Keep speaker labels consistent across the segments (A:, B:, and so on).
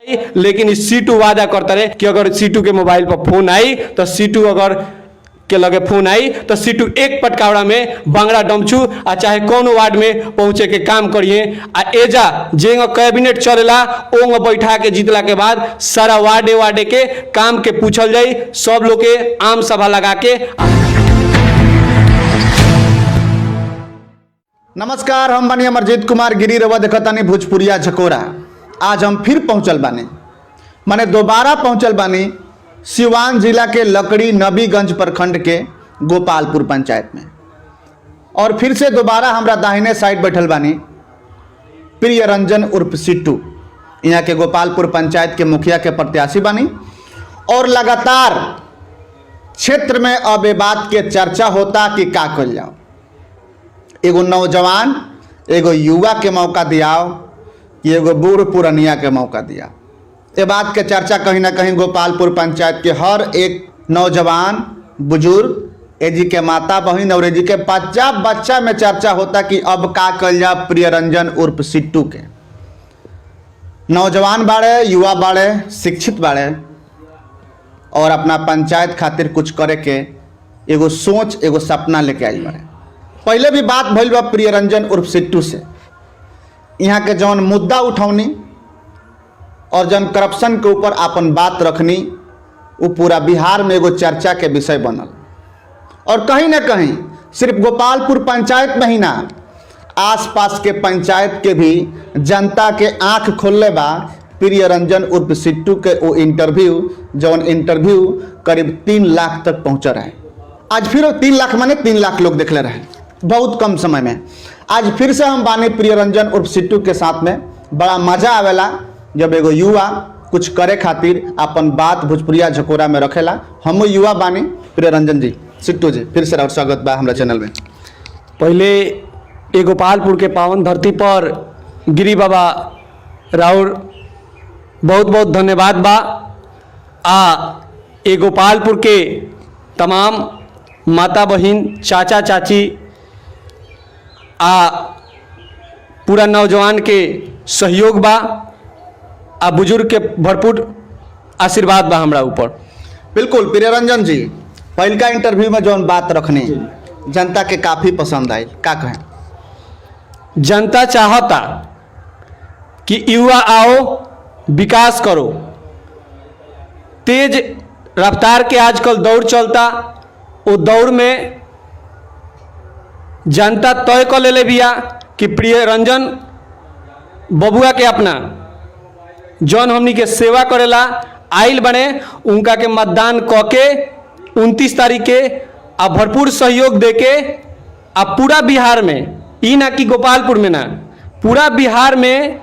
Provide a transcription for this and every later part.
A: लेकिन सीटू वादा करता रहे कि अगर सीटू के मोबाइल पर फोन आई तो सीटू अगर के लगे फोन आई तो सीटू एक पटकावड़ा में बांगड़ा डमचू आ चाहे कौन वार्ड में पहुंचे के काम करिए आ एजा जेंग कैबिनेट चलेला ओंग बैठा के जीतला के बाद सारा वार्डे के काम के पूछल जाई, सब लोग के आम सभा लगा के।
B: नमस्कार, हम बानी अमरजीत कुमार गिरी, रवा देखतानी भोजपुरिया झकोरा। आज हम फिर पहुंचल बानी, माने दोबारा पहुंचल बानी सिवान जिला के लकड़ी नबीगंज प्रखंड के गोपालपुर पंचायत में। और फिर से दोबारा हमरा दाहिने साइड बैठल बानी प्रिय रंजन उर्फ सिट्टू, यहाँ के गोपालपुर पंचायत के मुखिया के प्रत्याशी बानी। और लगातार क्षेत्र में अब ये बात के चर्चा होता कि का कल जाओ, एगो नौजवान एगो युवा के मौका दियाओ कि एगो बूढ़ पुरनिया के मौका दिया। ये बात के चर्चा कहीं ना कहीं गोपालपुर पंचायत के हर एक नौजवान बुजुर्ग, एजी के माता बहन और एजी के बच्चा में चर्चा होता कि अब का कल जा प्रिय रंजन उर्फ सिट्टू के। नौजवान बाड़े, युवा बाड़े, शिक्षित बाड़े और अपना पंचायत खातिर कुछ करे के एगो सोच एगो सपना लेके आई बाड़े। पहले भी बात भइल बा प्रिय रंजन उर्फ सिट्टू से, यहाँ के जौन मुद्दा उठौनी और जौन करप्शन के ऊपर अपन बात रखनी, वो पूरा बिहार में एगो चर्चा के विषय बनल। और कहीं ना कहीं सिर्फ गोपालपुर पंचायत में ही ना, आसपास के पंचायत के भी जनता के आंख खोलले बा प्रिय रंजन उर्फ सिट्टू के वो इंटरव्यू, जौन इंटरव्यू करीब 3 लाख तक पहुँचा रहे। आज फिर 3 लाख माने 3 लाख लोग देखले रहे बहुत कम समय में। आज फिर से हम बानी प्रिय रंजन उर्फ सिट्टू के साथ में। बड़ा मजा आवेला जब एगो युवा कुछ करे खातिर अपन बात भोजपुरिया झकोरा में रखेला। हम युवा बानी प्रिय रंजन जी, सिट्टू जी, फिर से स्वागत बा हमारा चैनल में।
A: पहले ए गोपालपुर के पावन धरती पर गिरी बाबा राउर बहुत बहुत धन्यवाद बा। ए गोपालपुर के तमाम माता बहन, चाचा चाची पूरा नौजवान के सहयोग बा, बुजुर्ग के भरपूर आशीर्वाद बा हमरा ऊपर।
B: बिल्कुल प्रिय रंजन जी, पहल का इंटरव्यू में जौन बात रखनी जनता के काफ़ी पसंद आई, का कहें?
A: जनता चाहता कि युवा आओ, विकास करो। तेज रफ्तार के आजकल दौड़ चलता, वो दौड़ में जनता तय कर ले बिया कि प्रिय रंजन बबुआ के अपना जौन हमनी के सेवा करेला आइल बने, उनका के मतदान क के 29 तारीख के भरपूर सहयोग दे के पूरा बिहार में, ई ना कि गोपालपुर में ना, पूरा बिहार में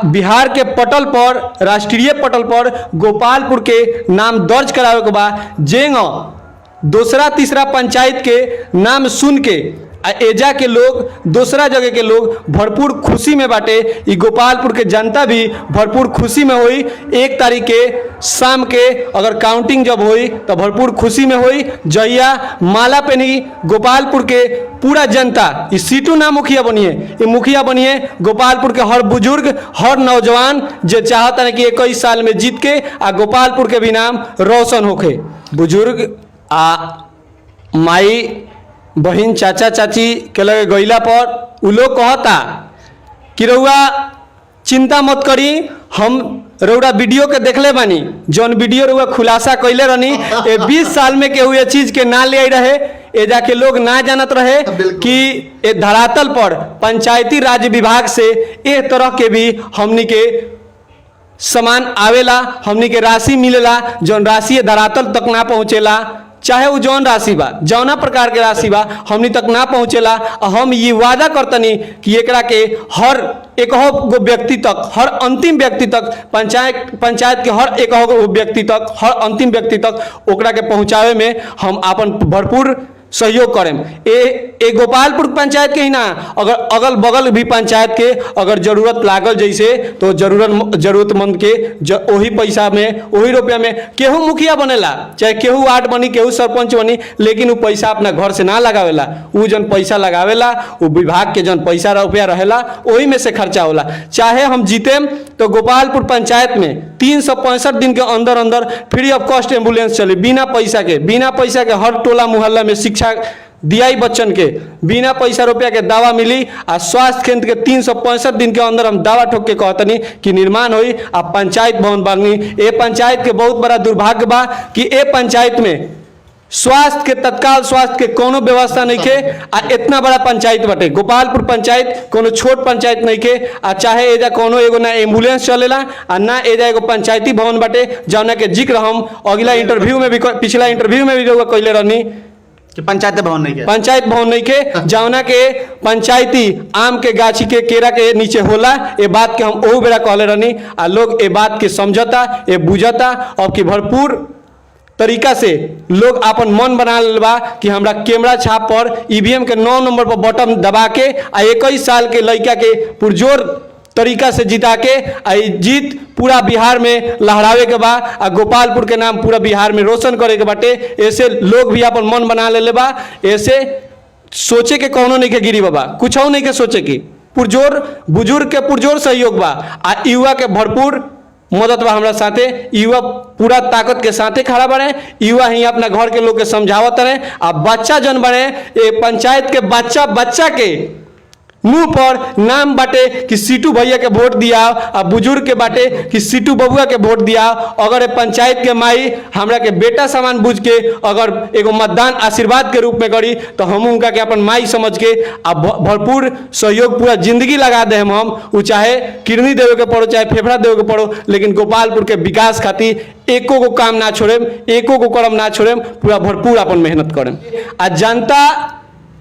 A: बिहार के पटल पर, राष्ट्रीय पटल पर गोपालपुर के नाम दर्ज करावे के बा। जेंग दूसरा तीसरा पंचायत के नाम सुन के एजा के लोग, दूसरा जगह के लोग भरपूर खुशी में बाटे। ई गोपालपुर के जनता भी भरपूर खुशी में हुई। 1 तारीख के शाम के अगर काउंटिंग जब हुई तो भरपूर खुशी में हुई। जहिया माला पे नहीं गोपालपुर के पूरा जनता, ई सीटू ना मुखिया बनिए, ये मुखिया बनिए गोपालपुर के हर बुजुर्ग, हर नौजवान जो चाहता है कि 21 साल में जीत के गोपालपुर के भी नाम रोशन होके। बुजुर्ग माई बहन, चाचा चाची के लगे गईला पर उ लोग कहता कि रउआ चिंता मत करी, हम रउरा वीडियो के देखले बानी, जौन वीडियो रउआ खुलासा कैले रहनी 20 साल में के हुए चीज के ना ले आई रहे। ए जाके लोग ना जानत रहे कि ए धरातल पर पंचायती राज विभाग से एक तरह के भी हमनी के सामान आवेला, हमनी के राशि मिलेला, जौन राशि धरातल तक ना पहुँचेला। चाहे वो जौन राशि बा, जौना प्रकार के राशि बा, हमनी तक ना पहुँचेला। हम ये वादा करतनी कि एकरा के हर एक गो व्यक्ति तक, हर अंतिम व्यक्ति तक, पंचायत के हर एक गो व्यक्ति तक, हर अंतिम व्यक्ति तक ओकरा के पहुँचावे में हम अपन भरपूर सहयोग करें। ए गोपालपुर पंचायत के ही ना, अगर अगल बगल भी पंचायत के अगर जरूरत लागल जैसे तो जरूरतमंद के वही पैसा में वही रुपया में केहू मुखिया बनेला, चाहे केहू वार्ड बनी, केहू सरपंच बनी, लेकिन वो पैसा अपना घर से ना लगावेला। वो जन पैसा लगावेला वो विभाग के जन पैसा रुपया रहेला वही में से खर्चा होला। चाहे हम जीते तो गोपालपुर पंचायत में 365 दिन के अंदर अंदर फ्री ऑफ कॉस्ट एम्बुलेंस चली, बिना पैसा के हर टोला मोहल्ला में शिक्षा दियाई बच्चन के बिना पैसा रुपया के दवा मिली। आ स्वास्थ्य केंद्र के 365 दिन के अंदर हम दावा ठोक के कहतनी कि निर्माण हुई आ पंचायत भवन बनी। ए पंचायत के बहुत बड़ा दुर्भाग्य बा कि ए पंचायत में स्वास्थ्य के तत्काल स्वास्थ्य के कोनो व्यवस्था नहीं के। आ इतना बड़ा पंचायत बटे गोपालपुर पंचायत, कोनो छोट पंचायत नहीं के। आ चाहे एजा कोनो एगो ना एम्बुलेंस चलेला आ ना एजा एगो पंचायती भवन बटे, जौना के जिक्र हम अगला इंटरव्यू में भी पिछला इंटरव्यू में भी कैले रहनी
B: कि पंचायत भवन नहीं
A: के जौना के पंचायती आम के गाछी के केरा के नीचे होला। ये बात के हम ओहू बेरा कहले रहनी आ लोग ये बात के समझता, ये बुझता। अब कि भरपूर तरीका से लोग अपन मन बना लेबा कि हमरा कैमरा छाप पर ईवीएम के 9 नंबर पर बटन दबा के आ 21 साल के लड़का के पुरजोर तरीका से जिता के आ जीत पूरा बिहार में लहरावे के बा आ गोपालपुर के नाम पूरा बिहार में रोशन करे के बाटे। ऐसे लोग भी अपन मन बना ले बा। ऐसे सोचे के कौनो नहीं के गिरी बाबा, कुछ नहीं के सोचे की पुरजोर बुजुर्ग के पुरजोर सहयोग बा आ युवा के भरपूर मदद बा हमरा साथे। युवा पूरा ताकत के साथे खड़ा बने, युवा ही अपना घर के लोग के समझावत रहे। आ बच्चा जन बने ये पंचायत के बच्चा के मुंह पर नाम बाटे कि सीटू भैया के वोट दिया आ बुजुर्ग के बाटे कि सीटू बबुआ के वोट दिया। अगर ये पंचायत के माई हमरा के बेटा समान बुझ के अगर एगो मतदान आशीर्वाद के रूप में करी तो हम उनका के अपन माई समझ के आ भरपूर सहयोग पूरा जिंदगी लगा दे हम वो चाहे किडनी देवे के पड़ो चाहे फेफड़ा देवे के पड़ो, लेकिन गोपालपुर के विकास खातिर एको को काम ना छोड़ेम, एको को कर्म ना छोड़ेम, पूरा भरपूर अपन मेहनत करेम। आ जनता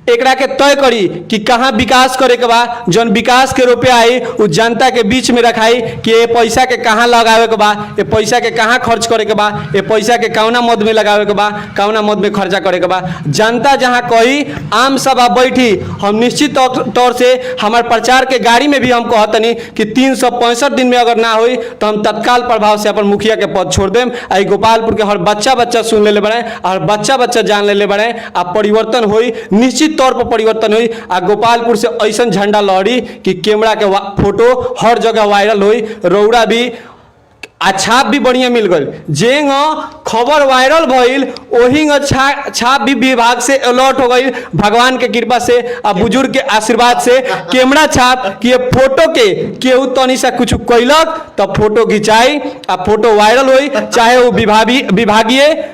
A: एकरा के तय करी कि कहाँ विकास करे के बा। जौन विकास के रुपया आई उस जनता के बीच में रखाई कि ये पैसा के कहाँ लगावे के बा, ये पैसा के कहाँ खर्च करे के बा, ये पैसा के कौना मद में लगावे के बा, कौना मद में खर्चा करे के बा। जनता जहाँ कही आम सभा बैठी, हम निश्चित तौर से हमारे प्रचार के गाड़ी में भी हम कहतनी कि 365 दिन में अगर ना हुई तो हम तत्काल प्रभाव से अपन मुखिया के पद छोड़ देम। आई गोपालपुर के हर बच्चा सुन ले बड़े और बच्चा जान ले बड़े आ परिवर्तन हुई, निश्चित तौर पर परिवर्तन हुई। आ गोपालपुर से ऐसा झंडा लहरी कि कैमरा के फोटो हर जगह वायरल हुई। रौड़ा भी आ छाप भी बढ़िया मिल गई। जेंग खबर वायरल भइल वही छाप भी विभाग से अलर्ट हो गई भगवान के कृपा से आ बुजुर्ग के आशीर्वाद से। कैमरा छाप कि ये फोटो के केहू तनी सा कुछ कैलक तो फोटो खिंचाई आ फोटो वायरल हुई। चाहे वो विभागीय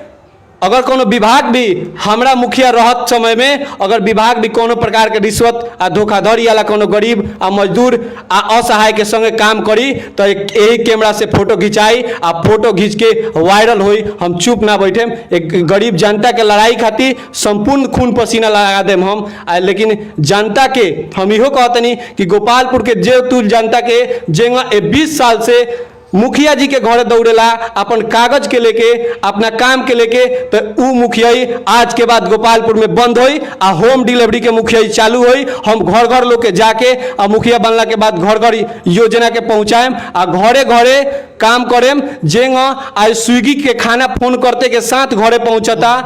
A: अगर कोनो विभाग भी हमरा मुखिया रहत समय में अगर विभाग भी कोनो प्रकार के रिश्वत आ धोखाधड़ी वाला कोनो गरीब आ मजदूर आ असहाय के संगे काम करी तो यही कैमरा से फोटो खिंचाई आ फोटो खींच के वायरल हुई। हम चुप ना बैठे, एक गरीब जनता के लड़ाई खातिर संपूर्ण खून पसीना लगा देम हम। लेकिन जनता के हम इहो कहतनी कि गोपालपुर के जे तुल जनता के जेंगा 20 साल से मुखिया जी के घर दौड़ेला अपन कागज के लेके अपना काम के लेके, तो ऊ मुखियाई आज के बाद गोपालपुर में बंद हुई आ होम डिलीवरी के मुखियाई चालू हुई। हम घर घर लोग के जाके आ मुखिया बनला के बाद घर घर योजना के पहुँचाएम आ घरे घरे काम करेम। जेंग आज स्विगी के खाना फोन करते के साथ घरे पहुँचता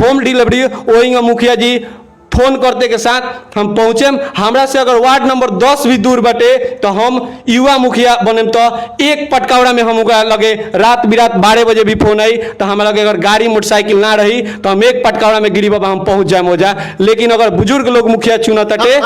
A: होम डिलीवरी, वही मुखिया जी फोन करते के साथ हम पहुँचे। हमरा से अगर वार्ड नंबर 10 भी दूर बटे तो हम युवा मुखिया बने तो एक पटकावड़ा में हम लगे रात बिरात 12 बजे भी फोन आई तो हमारा लगे अगर गाड़ी मोटरसाइकिल ना रही तो हम एक पटकावड़ा में गिरी बाबा हम पहुँच जाए मोजा। लेकिन अगर बुजुर्ग लोग मुखिया चुनते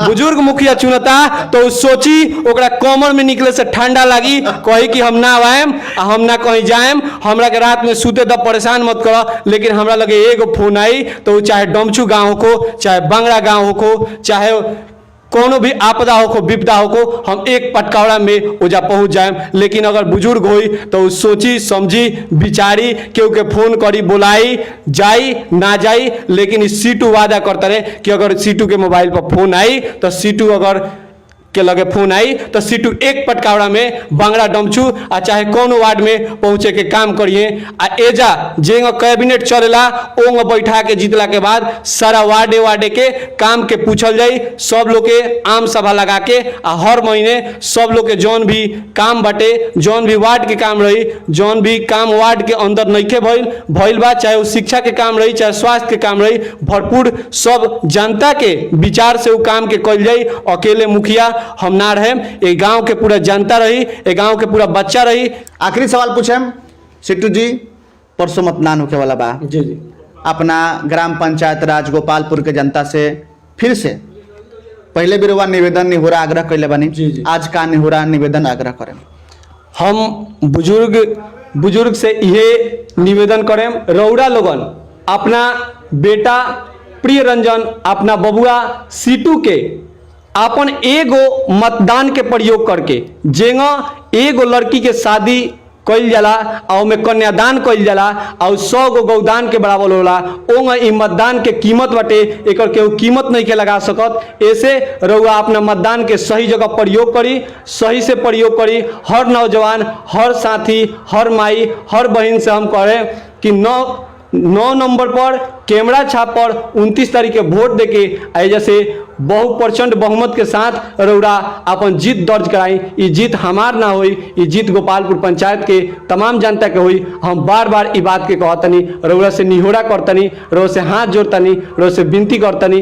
A: बुजुर्ग मुखिया चुनता तो सोची ओकरा कमर में निकले से ठंडा लगी, कही कि हम ना आएम हम ना कहीं जाएम, हमरा के रात में सूते तब परेशान मत करो। लेकिन हमरा लगे एगो फोन आई तो चाहे डमचू गाँव को चाहे बंगरा गांव हो चाहे कोनो भी आपदा हो विपदा हो हम एक पटकावड़ा में ओजा पहुंच जाए। लेकिन अगर बुजुर्ग होई तो सोची समझी विचारी केहू के फोन करी बुलाई जाई ना जाई। लेकिन सीटू वादा करता रहे कि अगर सीटू के मोबाइल पर फोन आई तो सीटू अगर के लगे फोन आई तो सीटू एक पटकावड़ा में बांगड़ा डमचू आ चाहे कौन वार्ड में पहुंचे के काम करिए आ एजा जेंग कैबिनेट चलेला ओंग बैठा के जीतला के बाद सारा वार्डे वार्डे के काम के पूछल जाई, सब लोग के आम सभा लगा के आ हर महीने सब लोग के जौन भी काम बटे, जौन भी वार्ड के काम रही, जौन भी काम वार्ड के अंदर नइखे भइल बा, चाहे वो शिक्षा के काम रही, चाहे स्वास्थ्य के काम रही, भरपूर सब जनता के विचार से वो काम के कल जाई। अकेले मुखिया हम ना रहे, एक गांव के पूरा जनता रही, एक गांव के पूरा बच्चा रही।
B: आखिरी सवाल पूछेम सिट्टू जी, परसों मतदान होके वाला बा,
A: जी जी,
B: अपना ग्राम पंचायत राज गोपालपुर के जनता से फिर से पहले भी रुआ निवेदन निहोरा आग्रह कैले बानी,
A: जी जी,
B: आज का निहोरा निवेदन आग्रह करें?
A: हम बुजुर्ग से यह निवेदन करें, रौरा लोगन अपना बेटा प्रिय रंजन, अपना बबुआ सीटू के अपन एगो मतदान के प्रयोग करके जेंगा एगो लड़की के शादी कइल जाला और में कन्यादान कइल जाला और 100 गो गौदान के बराबर होला, ओंग ई मतदान के कीमत बटे, एकर के कीमत नहीं के लगा सकत। ऐसे रउआ अपना मतदान के सही जगह प्रयोग करी, सही से प्रयोग करी। हर नौजवान, हर साथी, हर माई, हर बहन से हम कहें कि 9 नंबर पर कैमरा छाप पर 29 तारीख के वोट देके ऐसे से बहुप्रचंड बहुमत के साथ रउरा अपन जीत दर्ज कराई। ये जीत हमार ना हुई, ये जीत गोपालपुर पंचायत के तमाम जनता के हुई। हम बार बार ई बात के कहतनी, रउरा से निहोरा करतनी, रउरा से हाथ जोड़तनी, रउरा से विनती करतनी।